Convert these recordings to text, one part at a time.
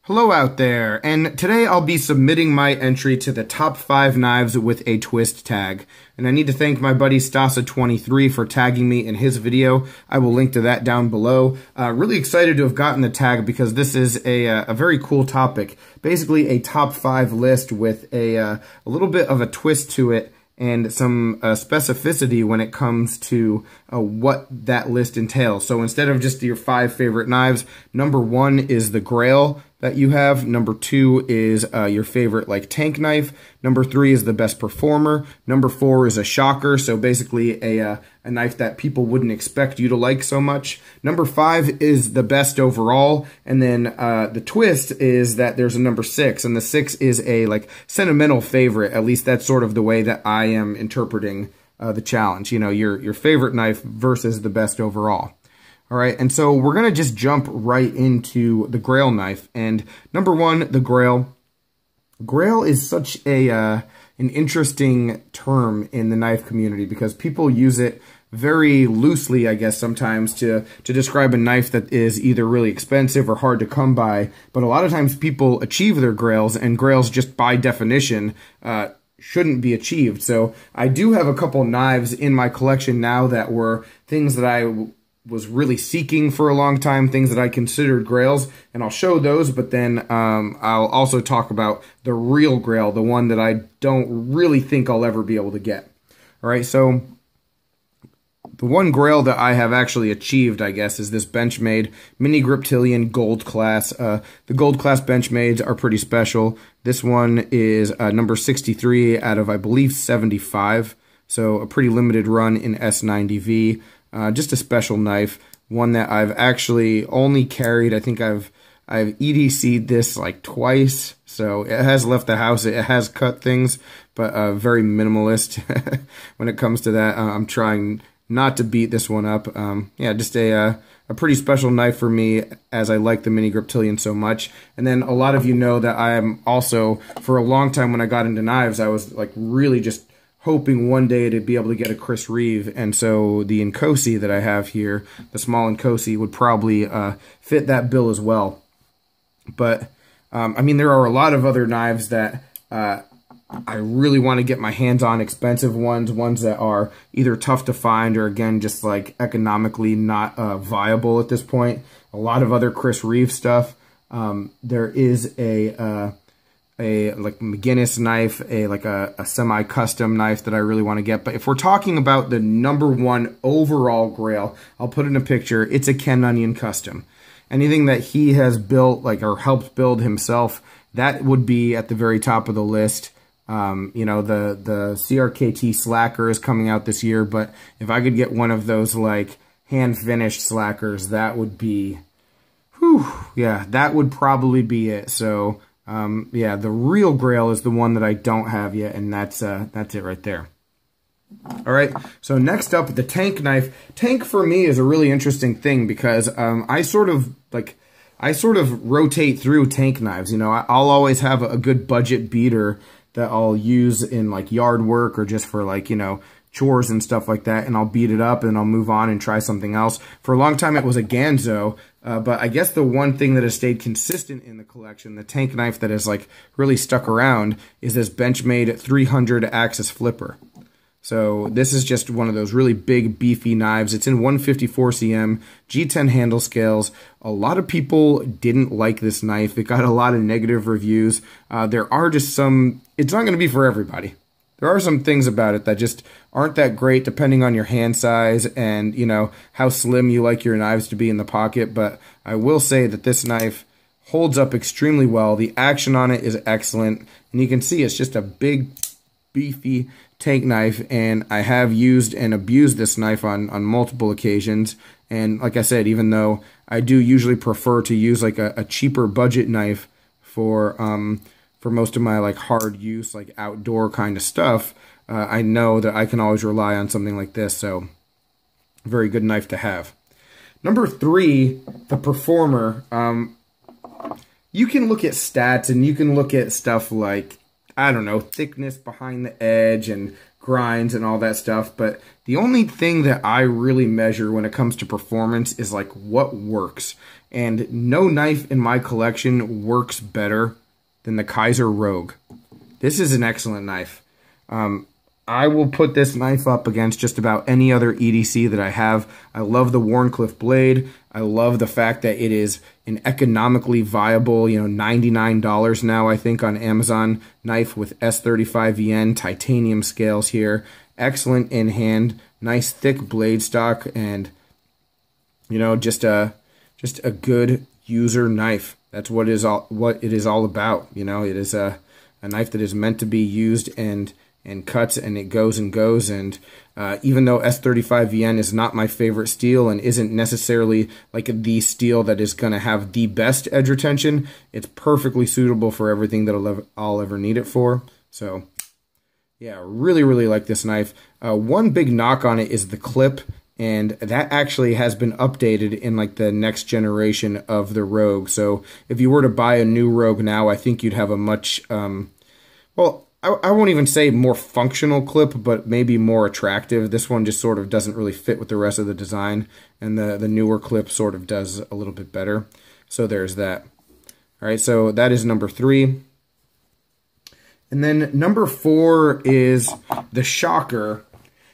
Hello out there, and today I'll be submitting my entry to the top 5 knives with a twist tag. And I need to thank my buddy Stasa23 for tagging me in his video. I will link to that down below. Really excited to have gotten the tag because this is a very cool topic. Basically a top 5 list with a little bit of a twist to it and some specificity when it comes to what that list entails. So instead of just your 5 favorite knives, number 1 is the Grail that you have. Number 2 is your favorite like tank knife. Number 3 is the best performer. Number 4 is a shocker, so basically a knife that people wouldn't expect you to like so much. Number 5 is the best overall, and then the twist is that there's a number 6, and the 6 is a like sentimental favorite. At least that's sort of the way that I am interpreting the challenge. You know, your favorite knife versus the best overall. All right, and so we're going to just jump right into the Grail knife. And number 1, the Grail. Grail is such an interesting term in the knife community because people use it very loosely, I guess, sometimes to describe a knife that is either really expensive or hard to come by. But a lot of times people achieve their Grails, and Grails just by definition shouldn't be achieved. So I do have a couple knives in my collection now that were things that I was really seeking for a long time, things that I considered Grails, and I'll show those, but then I'll also talk about the real Grail, the one that I don't really think I'll ever be able to get. All right, so the one Grail that I have actually achieved, I guess, is this Benchmade Mini Griptilian Gold Class. The Gold Class Benchmades are pretty special. This one is number 63 out of, I believe, 75, so a pretty limited run in S90V. Just a special knife, one that I've actually only carried. I think I've EDC'd this like twice, so it has left the house. It has cut things, but very minimalist when it comes to that. I'm trying not to beat this one up. Yeah, just a pretty special knife for me, as I like the Mini Griptilian so much. And then a lot of you know that I am also, for a long time when I got into knives, I was like really just hoping one day to be able to get a Chris Reeve, and so the Nkosi that I have here, the small Nkosi, would probably fit that bill as well. But, I mean, there are a lot of other knives that I really want to get my hands on, expensive ones that are either tough to find or, again, just like economically not viable at this point. A lot of other Chris Reeve stuff. There is a like McGinnis knife, a semi-custom knife that I really want to get. But if we're talking about the number 1 overall Grail, I'll put in a picture. It's a Ken Onion custom. Anything that he has built, like, or helped build himself, that would be at the very top of the list. You know, the CRKT Slacker is coming out this year, but if I could get one of those like hand-finished Slackers, that would be, whew, yeah, that would probably be it. So yeah, the real Grail is the one that I don't have yet, and that's it right there. All right, so next up, the tank knife. Tank for me is a really interesting thing because I sort of rotate through tank knives. You know, I'll always have a good budget beater that I'll use in like yard work or just for like, you know, chores and stuff like that, and I'll beat it up and I'll move on and try something else. For a long time it was a Ganzo, but I guess the one thing that has stayed consistent in the collection, the tank knife that has like really stuck around, is this Benchmade 300 axis flipper. So this is just one of those really big, beefy knives. It's in 154 cm, G10 handle scales. A lot of people didn't like this knife. It got a lot of negative reviews. There are just some, it's not going to be for everybody. There are some things about it that just aren't that great depending on your hand size and, you know, how slim you like your knives to be in the pocket. But I will say that this knife holds up extremely well. The action on it is excellent. And you can see it's just a big, beefy tank knife, and I have used and abused this knife on multiple occasions. And like I said, even though I do usually prefer to use like a cheaper budget knife for most of my like hard use, like outdoor kind of stuff, I know that I can always rely on something like this. So very good knife to have. Number 3, the Performer. You can look at stats and you can look at stuff like, I don't know, thickness behind the edge and grinds and all that stuff, but the only thing that I really measure when it comes to performance is like what works. And no knife in my collection works better than the Kaiser Rogue. This is an excellent knife. I will put this knife up against just about any other EDC that I have. I love the Wharncliffe blade. I love the fact that it is an economically viable, you know, $99 now, I think, on Amazon knife with S35VN titanium scales here. Excellent in hand, nice thick blade stock, and, you know, just a good user knife. That's what it is all about. You know, it is a knife that is meant to be used and cuts, and it goes and goes. And even though S35VN is not my favorite steel and isn't necessarily like the steel that is going to have the best edge retention, it's perfectly suitable for everything that I'll ever need it for. So yeah, really, really like this knife. One big knock on it is the clip, and that actually has been updated in like the next generation of the Rogue. So if you were to buy a new Rogue now, I think you'd have a much, well, I won't even say more functional clip, but maybe more attractive. This one just sort of doesn't really fit with the rest of the design, and the newer clip sort of does a little bit better. So there's that. All right, so that is number 3. And then number 4 is the Shocker.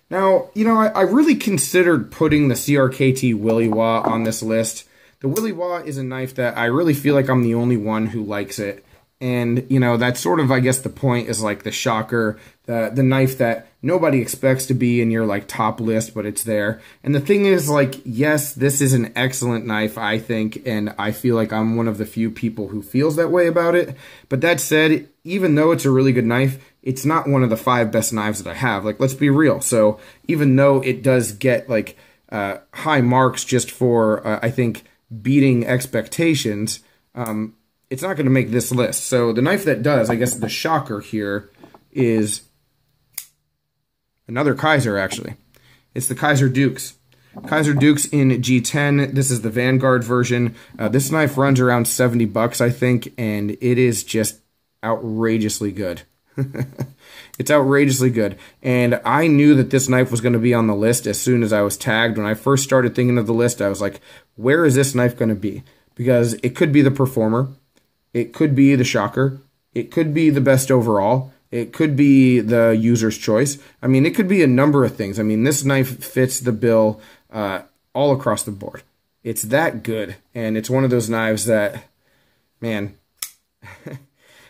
Now, you know, I really considered putting the CRKT Willy Wah on this list. The Willy Wah is a knife that I really feel like I'm the only one who likes it. And, you know, that's sort of, I guess, the point is like the Shocker, the knife that nobody expects to be in your, like, top list, but it's there. And the thing is, like, yes, this is an excellent knife, I think, and I feel like I'm one of the few people who feels that way about it. But that said, even though it's a really good knife, it's not one of the 5 best knives that I have. Like, let's be real. So even though it does get, like, high marks just for, I think, beating expectations, it's not going to make this list. So the knife that does, I guess the Shocker here, is another Kaiser, actually. It's the Kaiser Dukes. Kaiser Dukes in G10. This is the Vanguard version. This knife runs around $70, I think, and it is just outrageously good. It's outrageously good. And I knew that this knife was going to be on the list as soon as I was tagged. When I first started thinking of the list, I was like, where is this knife going to be? Because it could be the Performer. It could be the Shocker. It could be the best overall. It could be the user's choice. I mean, it could be a number of things. I mean, this knife fits the bill all across the board. It's that good. And it's one of those knives that, man,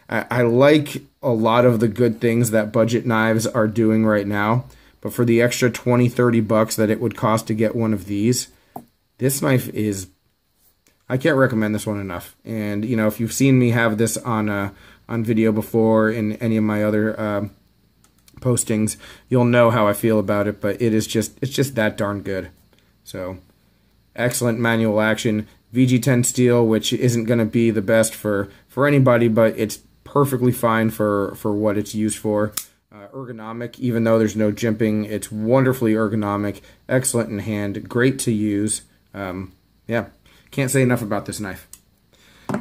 I like a lot of the good things that budget knives are doing right now. But for the extra $20-$30 that it would cost to get one of these, this knife is... I can't recommend this one enough. And, you know, if you've seen me have this on video before in any of my other postings, you'll know how I feel about it, but it's just that darn good. So, excellent manual action. VG10 steel, which isn't going to be the best for anybody, but it's perfectly fine for what it's used for. Ergonomic, even though there's no jimping, it's wonderfully ergonomic, excellent in hand, great to use. Yeah. Can't say enough about this knife.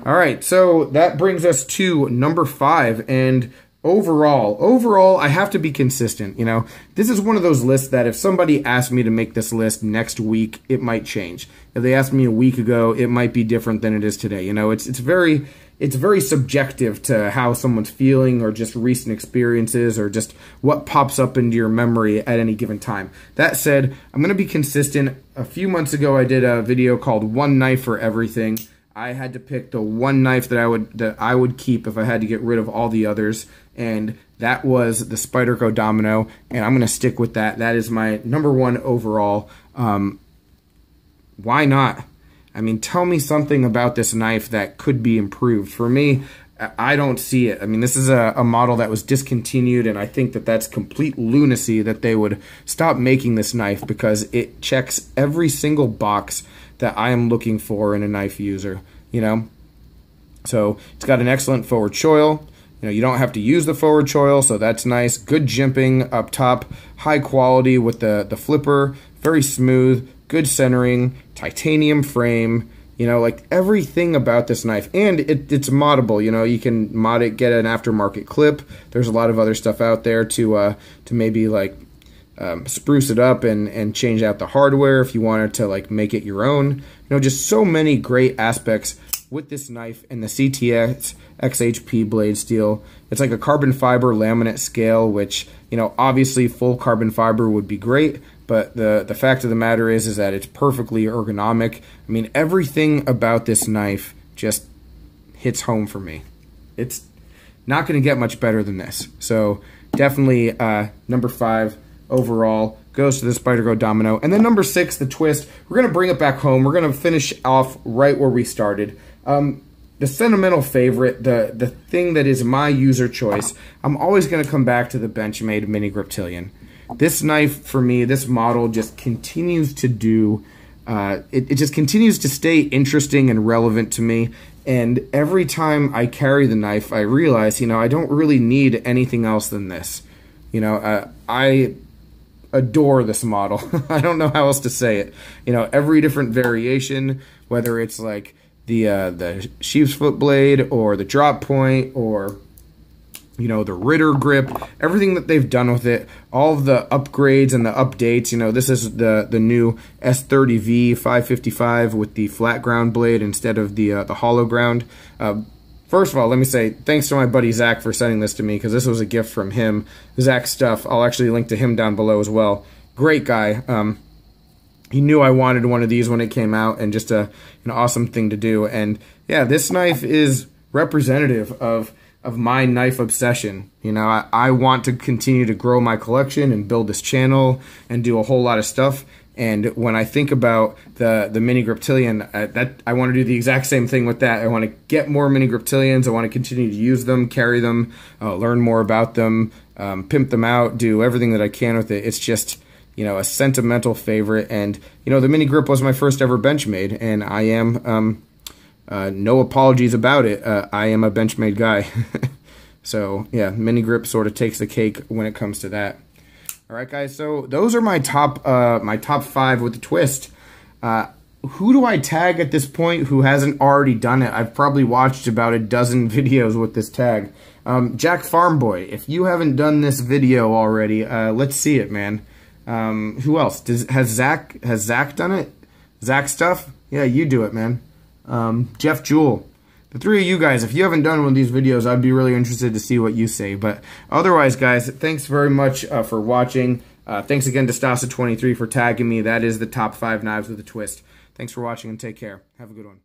All right, so that brings us to number 5. And overall, I have to be consistent. You know, this is one of those lists that if somebody asked me to make this list next week, it might change. If they asked me a week ago, it might be different than it is today. You know, it's very subjective to how someone's feeling, or just recent experiences, or just what pops up into your memory at any given time. That said, I'm going to be consistent. A few months ago, I did a video called One Knife for Everything. I had to pick the one knife that I would keep if I had to get rid of all the others, and that was the Spyderco Domino, and I'm going to stick with that. That is my number 1 overall. Why not? I mean, tell me something about this knife that could be improved. For me, I don't see it. I mean, this is a model that was discontinued, and I think that that's complete lunacy that they would stop making this knife, because it checks every single box that I am looking for in a knife user, you know? So it's got an excellent forward choil. You know, you don't have to use the forward choil, so that's nice. Good jimping up top, high quality with the flipper, very smooth, good centering, titanium frame. You know, like everything about this knife, and it's moddable. You know, you can mod it, get an aftermarket clip. There's a lot of other stuff out there to maybe like spruce it up and change out the hardware if you wanted to like make it your own. You know, just so many great aspects with this knife and the CTX XHP blade steel. It's like a carbon fiber laminate scale, which, you know, obviously full carbon fiber would be great, but the fact of the matter is that it's perfectly ergonomic. I mean, everything about this knife just hits home for me. It's not going to get much better than this. So definitely number 5 overall goes to the Spyderco Domino. And then number 6, the twist. We're going to bring it back home. We're going to finish off right where we started. The sentimental favorite, the thing that is my user choice, I'm always going to come back to the Benchmade Mini Griptilian. This knife, for me, this model just continues to do, it just continues to stay interesting and relevant to me. And every time I carry the knife, I realize, you know, I don't really need anything else than this. You know, I adore this model. I don't know how else to say it. You know, every different variation, whether it's like the sheep's foot blade or the drop point or, you know, the Ritter grip, everything that they've done with it, all of the upgrades and the updates. You know, this is the new S30V 555 with the flat ground blade instead of the hollow ground. First of all, let me say thanks to my buddy Zach for sending this to me, because this was a gift from him. Zach's stuff, I'll actually link to him down below as well. Great guy. He knew I wanted one of these when it came out, and just an awesome thing to do. And yeah, this knife is representative of my knife obsession. You know, I want to continue to grow my collection and build this channel and do a whole lot of stuff. And when I think about the Mini Griptilian, I want to do the exact same thing with that. I want to get more Mini Griptilians. I want to continue to use them, carry them, learn more about them, pimp them out, do everything that I can with it. It's just, you know, a sentimental favorite. And, you know, the Mini Grip was my first ever Benchmade, and I am, no apologies about it. I am a Benchmade guy. So, yeah, Mini Grip sort of takes the cake when it comes to that. All right, guys, so those are my top 5 with the twist. Who do I tag at this point who hasn't already done it? I've probably watched about a dozen videos with this tag. Jack Farmboy, if you haven't done this video already, let's see it, man. Who else? Has Zach done it? Zach stuff? Yeah, you do it, man. Jeff Jewell. The 3 of you guys, if you haven't done one of these videos, I'd be really interested to see what you say. But otherwise, guys, thanks very much for watching. Thanks again to Stasa23 for tagging me. That is the top 5 knives with a twist. Thanks for watching, and take care. Have a good one.